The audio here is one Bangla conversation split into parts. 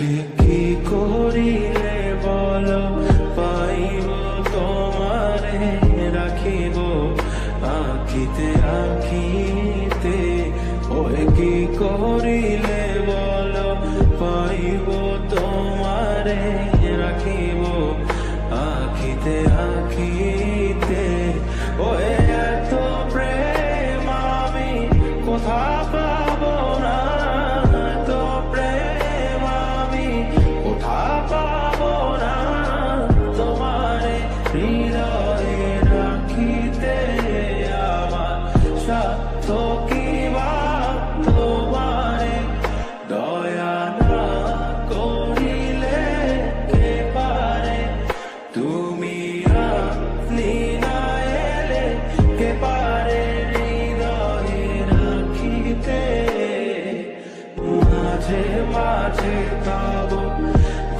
ওহে কি করিলে বলো পাইব তোমারে রাখিব আখিতে আখিতে। ওহে কি করিলে বলো পাইব তোমারে রাখিব আখিতে আখিতে। ওহে এত প্রেম আমি কোথা পাবো না, এত প্রেম আমি কোথা পাবো না। তোমারে হৃদয়ে রাখিতে আমার সাধ্য কি বা তোমারে দয়া না করিলে কে পারে। তুমি আপনি না এলে কে পারে হৃদয়ে রাখিতে। মাঝে মাঝে তব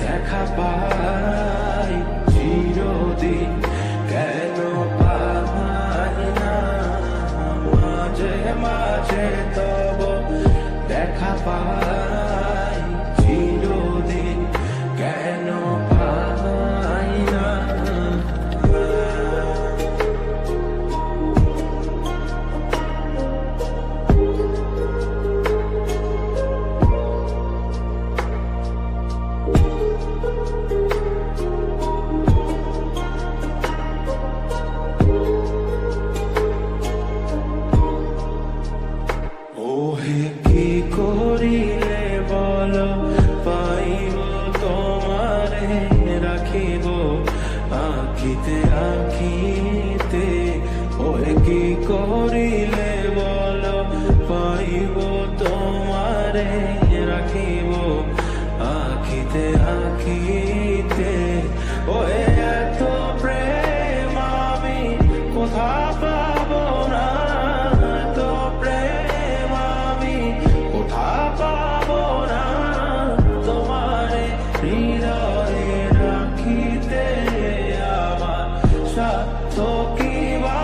দেখা পাই চিরদিন কেন পাই না। মাঝে মাঝে তব দেখা পাই চিরদিন কেন পাই না। ওহে কি করিলে বলো পাইব তোমারে রাখিব আখিতে আখিতে। ওহে কি করিলে বলো পাইব তোমারে রাখিব আখিতে আখিতে। ওহে এত প্রেম আমি কোথা পাবো না, এত প্রেম আমি কোথা পাবো না। তোমারে হৃদয়ে রাখিতে আমার সাধ্য কি বা